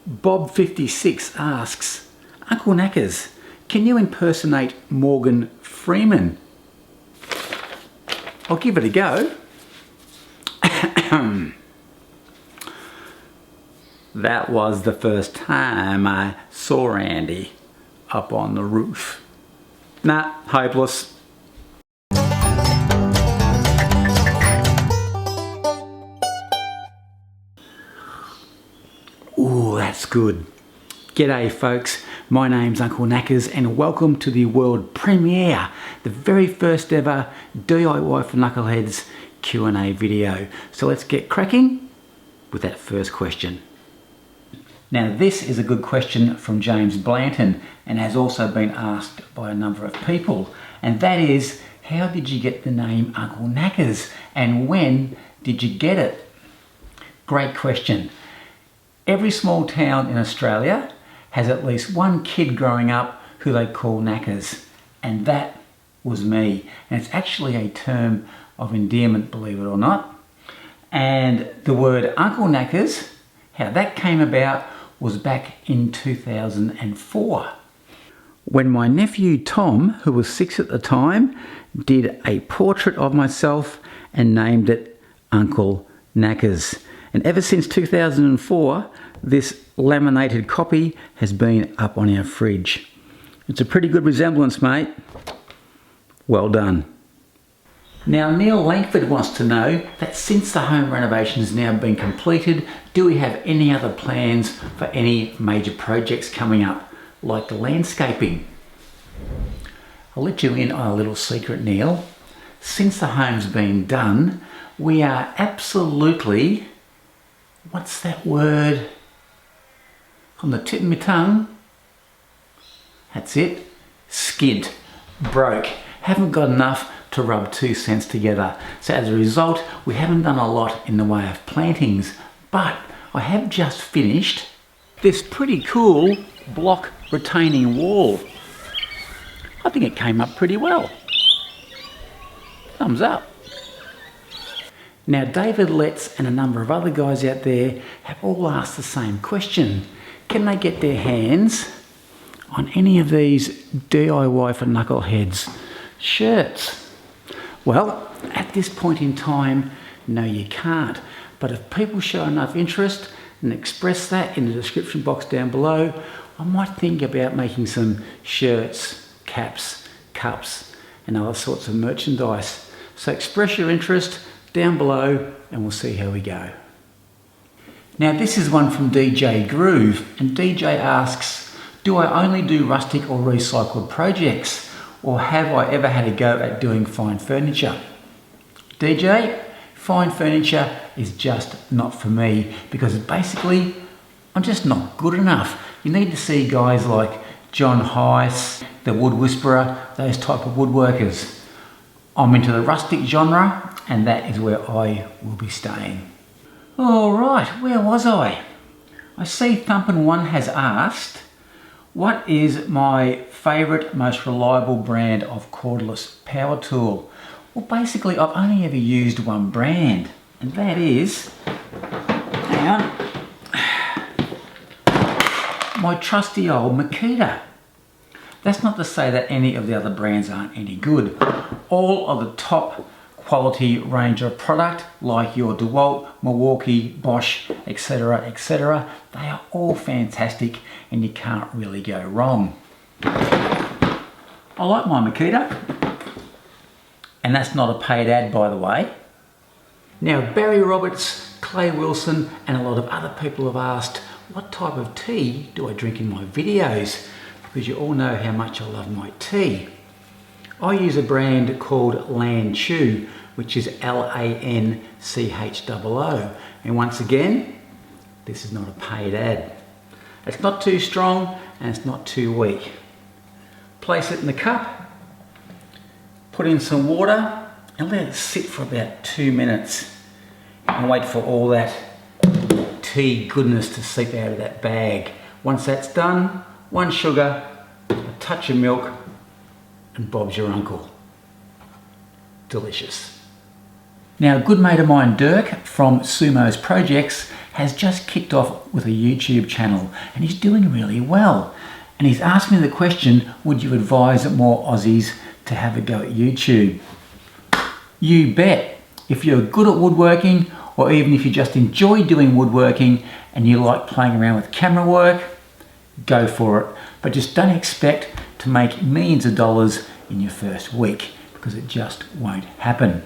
Bob56 asks, Uncle Knackers, can you impersonate Morgan Freeman? I'll give it a go. That was the first time I saw Andy up on the roof. Nah, hopeless. Ooh, that's good. G'day folks, my name's Uncle Knackers and welcome to the world premiere, the very first ever DIY for Knuckleheads Q&A video. So let's get cracking with that first question. Now this is a good question from James Blanton and has also been asked by a number of people, and that is, how did you get the name Uncle Knackers and when did you get it? Great question. Every small town in Australia has at least one kid growing up who they call Knackers, and that was me. And it's actually a term of endearment, believe it or not. And the word Uncle Knackers, how that came about was back in 2004. When my nephew Tom, who was 6 at the time, did a portrait of myself and named it Uncle Knackers. And ever since 2004, this laminated copy has been up on our fridge. It's a pretty good resemblance, mate. Well done. Now Neil Langford wants to know that since the home renovation has now been completed, do we have any other plans for any major projects coming up, like the landscaping? I'll let you in on a little secret, Neil. Since the home's been done, we are absolutely, what's that word? On the tip of my tongue. That's it. Skint. Broke. Haven't got enough to rub 2 cents together. So as a result, we haven't done a lot in the way of plantings, but I have just finished this pretty cool block retaining wall. I think it came up pretty well. Thumbs up. Now David Letts and a number of other guys out there have all asked the same question. Can they get their hands on any of these DIY for Knuckleheads shirts? Well, at this point in time, no you can't. But if people show enough interest and express that in the description box down below, I might think about making some shirts, caps, cups and other sorts of merchandise. So express your interest down below and we'll see how we go. Now this is one from DJ Groove, and DJ asks, do I only do rustic or recycled projects, or have I ever had a go at doing fine furniture? DJ, fine furniture is just not for me because basically I'm just not good enough. You need to see guys like John Heiss, the Wood Whisperer, those type of woodworkers. I'm into the rustic genre and that is where I will be staying. All right, where was I? I see Thumpin'1 has asked, what is my favourite, most reliable brand of cordless power tool? Well, basically, I've only ever used one brand, and that is, hang on, my trusty old Makita. That's not to say that any of the other brands aren't any good. All of the top quality range of product, like your DeWalt, Milwaukee, Bosch, etc., they are all fantastic and you can't really go wrong. I like my Makita, and that's not a paid ad, by the way. Now Barry Roberts, Clay Wilson and a lot of other people have asked, what type of tea do I drink in my videos? Because you all know how much I love my tea. I use a brand called Lancho, which is L-A-N-C-H-O-O. And once again, this is not a paid ad. It's not too strong and it's not too weak. Place it in the cup, put in some water and let it sit for about 2 minutes and wait for all that tea goodness to seep out of that bag. Once that's done, 1 sugar, a touch of milk, and Bob's your uncle. Delicious. Now a good mate of mine, Dirk, from Sumo's Projects, has just kicked off with a YouTube channel and he's doing really well. And he's asked me the question, would you advise more Aussies to have a go at YouTube? You bet. If you're good at woodworking, or even if you just enjoy doing woodworking and you like playing around with camera work, go for it. But just don't expect to make millions of dollars in your first week, because it just won't happen.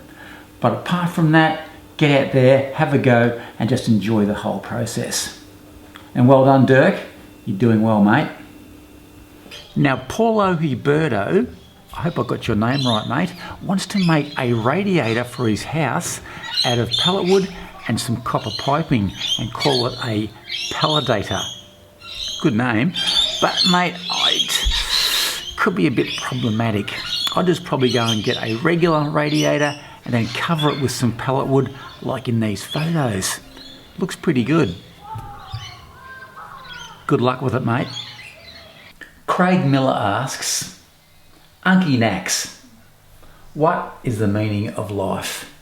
But apart from that, get out there, have a go, and just enjoy the whole process. And well done, Dirk. You're doing well, mate. Now, Paulo Huberto, I hope I got your name right, mate, wants to make a radiator for his house out of pallet wood and some copper piping and call it a palladator. Good name, but mate, it could be a bit problematic. I'd just probably go and get a regular radiator and then cover it with some pallet wood like in these photos. Looks pretty good. Good luck with it, mate. Craig Miller asks, Unky Knacks, what is the meaning of life?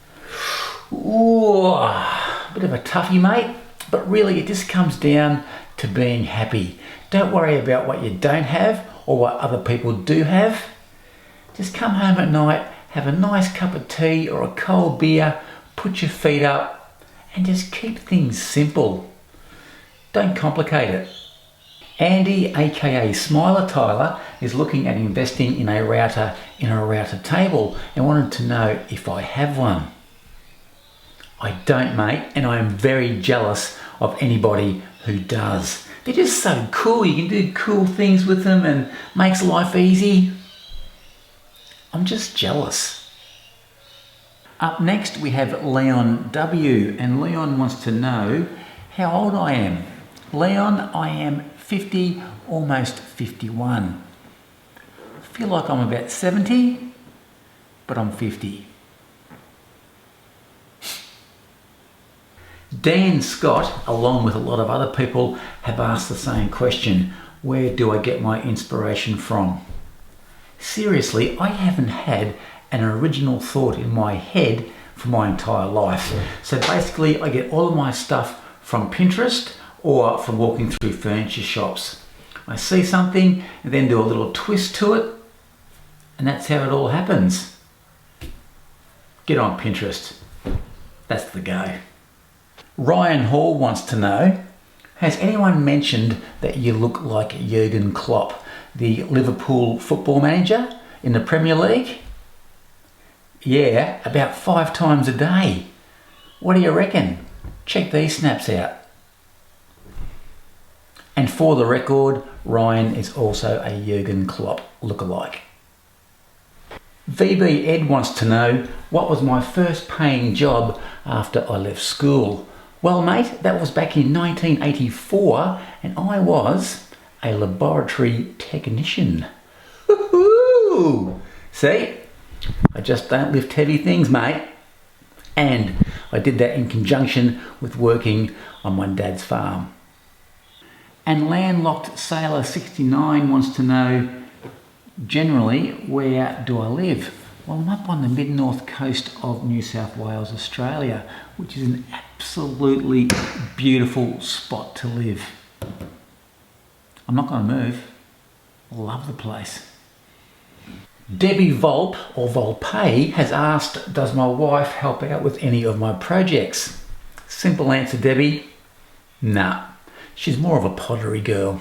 Ooh, a bit of a toughie, mate, but really it just comes down to being happy. Don't worry about what you don't have or what other people do have. Just come home at night, have a nice cup of tea or a cold beer, put your feet up and just keep things simple. Don't complicate it. Andy, aka Smiler Tyler, is looking at investing in a router table and wanted to know if I have one. I don't, mate, and I am very jealous of anybody who does. They're just so cool. You can do cool things with them and makes life easy. I'm just jealous. Up next we have Leon W, and Leon wants to know how old I am. Leon, I am 50, almost 51. I feel like I'm about 70, but I'm 50. Dan Scott, along with a lot of other people, have asked the same question. Where do I get my inspiration from? Seriously, I haven't had an original thought in my head for my entire life. So basically, I get all of my stuff from Pinterest or from walking through furniture shops. I see something and then do a little twist to it, and that's how it all happens. Get on Pinterest. That's the go. Ryan Hall wants to know, has anyone mentioned that you look like Jurgen Klopp, the Liverpool football manager in the Premier League? Yeah, about 5 times a day. What do you reckon? Check these snaps out. And for the record, Ryan is also a Jurgen Klopp lookalike. VB Ed wants to know, what was my first paying job after I left school? Well, mate, that was back in 1984 and I was a laboratory technician. Woohoo! See? I just don't lift heavy things, mate. And I did that in conjunction with working on my dad's farm. And Landlocked Sailor 69 wants to know, generally, where do I live? Well, I'm up on the mid-north coast of New South Wales, Australia, which is an absolutely beautiful spot to live. I'm not going to move. I love the place. Debbie Volpe, or Volpe, has asked, does my wife help out with any of my projects? Simple answer, Debbie, nah. She's more of a pottery girl.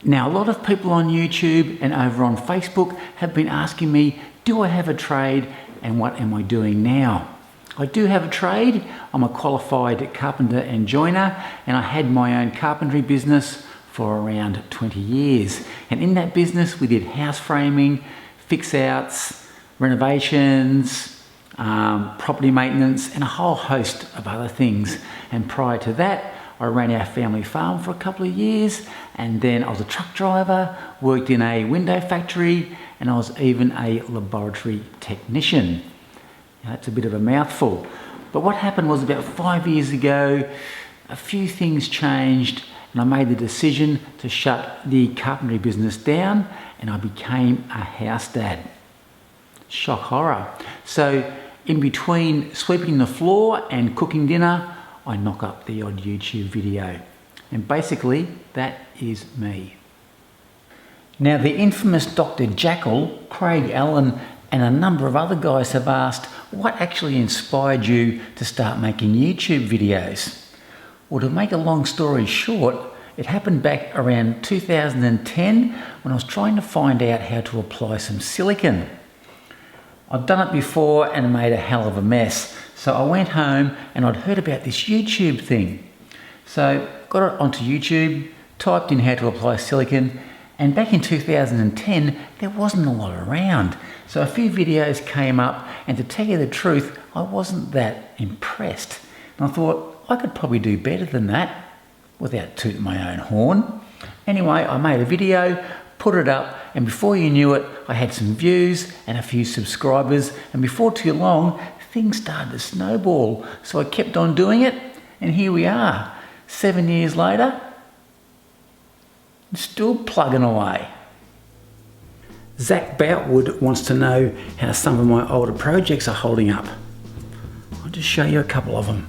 Now, a lot of people on YouTube and over on Facebook have been asking me, do I have a trade and what am I doing now? I do have a trade. I'm a qualified carpenter and joiner, and I had my own carpentry business for around 20 years. And in that business, we did house framing, fix outs, renovations, property maintenance, and a whole host of other things. And prior to that, I ran our family farm for a couple of years, and then I was a truck driver, worked in a window factory, and I was even a laboratory technician. Now, that's a bit of a mouthful. But what happened was about 5 years ago, a few things changed, and I made the decision to shut the carpentry business down, and I became a house dad. Shock horror. So in between sweeping the floor and cooking dinner, I knock up the odd YouTube video. And basically, that is me. Now, the infamous Dr. Jackal, Craig Allen, and a number of other guys have asked what actually inspired you to start making YouTube videos. Well, to make a long story short, it happened back around 2010 when I was trying to find out how to apply some silicone. I'd done it before and made a hell of a mess. So I went home and I'd heard about this YouTube thing. So got it onto YouTube, typed in how to apply silicone, and back in 2010 there wasn't a lot around. So a few videos came up, and to tell you the truth, I wasn't that impressed. And I thought I could probably do better than that without tooting my own horn. Anyway, I made a video, put it up, and before you knew it, I had some views and a few subscribers, and before too long, things started to snowball. So I kept on doing it, and here we are, 7 years later, still plugging away. Zach Boutwood wants to know how some of my older projects are holding up. I'll just show you a couple of them.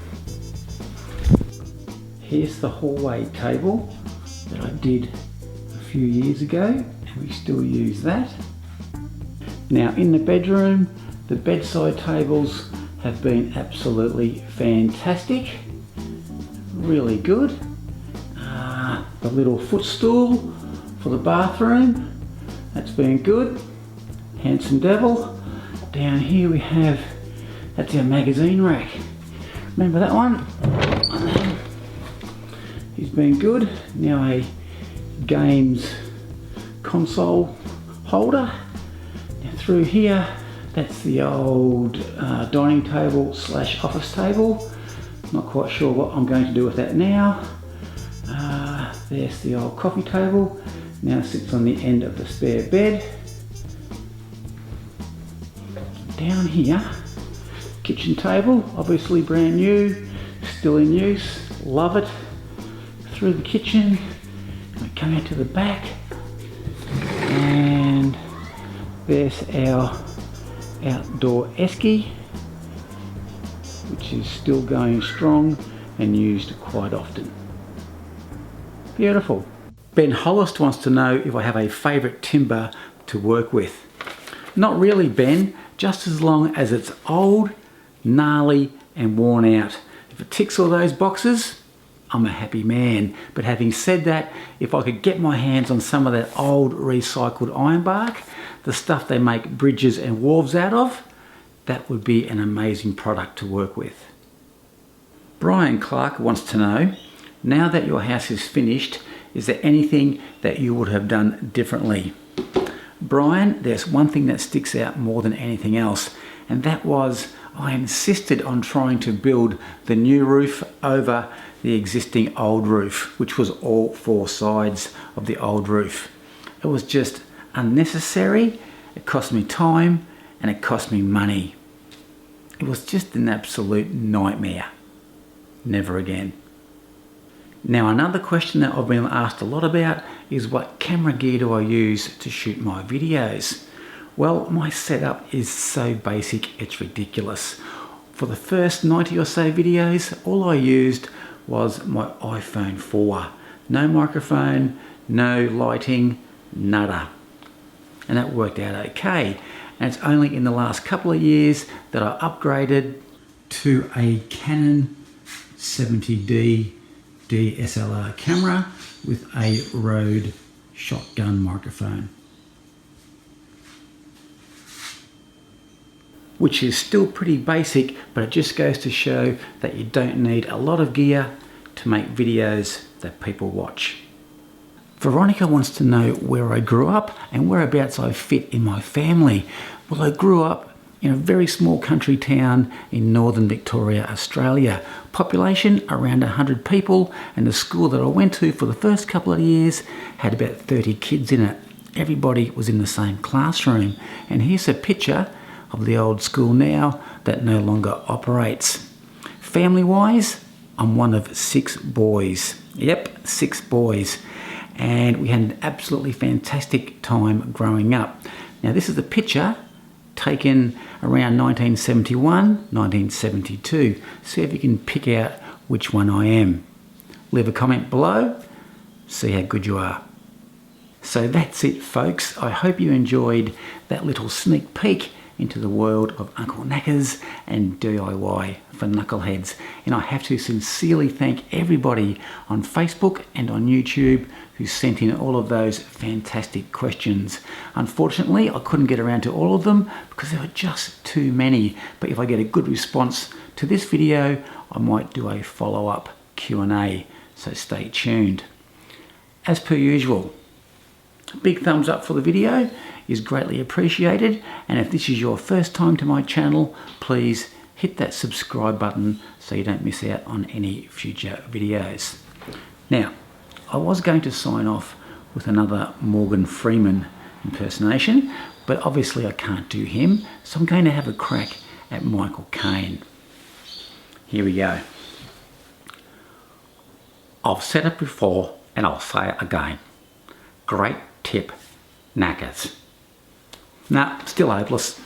Here's the hallway table that I did a few years ago, and we still use that. Now in the bedroom, the bedside tables have been absolutely fantastic, really good. The little footstool for the bathroom, that's been good. Handsome devil. Down here we have, that's our magazine rack. Remember that one? He's been good. Now a games console holder. Now through here, that's the old dining table slash office table. Not quite sure what I'm going to do with that now. There's the old coffee table. Now sits on the end of the spare bed. Down here, kitchen table, obviously brand new, still in use, love it. Through the kitchen, we come out to the back, and there's our outdoor esky, which is still going strong and used quite often. Beautiful. Ben Hollist wants to know if I have a favourite timber to work with. Not really, Ben, just as long as it's old, gnarly and worn out. If it ticks all those boxes, I'm a happy man. But having said that, if I could get my hands on some of that old recycled ironbark, the stuff they make bridges and wharves out of, that would be an amazing product to work with. Brian Clark wants to know, now that your house is finished, is there anything that you would have done differently? Brian, there's one thing that sticks out more than anything else, and that was I insisted on trying to build the new roof over the existing old roof, which was all four sides of the old roof. It was just unnecessary, it cost me time, and it cost me money. It was just an absolute nightmare. Never again. Now another question that I've been asked a lot about is what camera gear do I use to shoot my videos? Well, my setup is so basic it's ridiculous. For the first 90 or so videos, all I used was my iPhone 4. No microphone, no lighting, nada. And that worked out okay. And it's only in the last couple of years that I upgraded to a Canon 70D DSLR camera with a Rode shotgun microphone, which is still pretty basic, but it just goes to show that you don't need a lot of gear to make videos that people watch. Veronica wants to know where I grew up and whereabouts I fit in my family. Well, I grew up in a very small country town in northern Victoria, Australia. Population around 100 people, and the school that I went to for the first couple of years had about 30 kids in it. Everybody was in the same classroom. And here's a picture of the old school now that no longer operates. Family-wise, I'm one of 6 boys. Yep, 6 boys. And we had an absolutely fantastic time growing up. Now this is a picture taken around 1971, 1972. See if you can pick out which one I am. Leave a comment below, see how good you are. So that's it, folks. I hope you enjoyed that little sneak peek into the world of Uncle Knackers and DIY for Knuckleheads. And I have to sincerely thank everybody on Facebook and on YouTube who sent in all of those fantastic questions. Unfortunately, I couldn't get around to all of them because there were just too many. But if I get a good response to this video, I might do a follow-up Q&A, so stay tuned. As per usual, big thumbs up for the video is greatly appreciated, and if this is your first time to my channel, please hit that subscribe button so you don't miss out on any future videos. Now, I was going to sign off with another Morgan Freeman impersonation, but obviously I can't do him, so I'm going to have a crack at Michael Caine. Here we go. I've said it before and I'll say it again. Great tip, Knackers. Nah, still hopeless.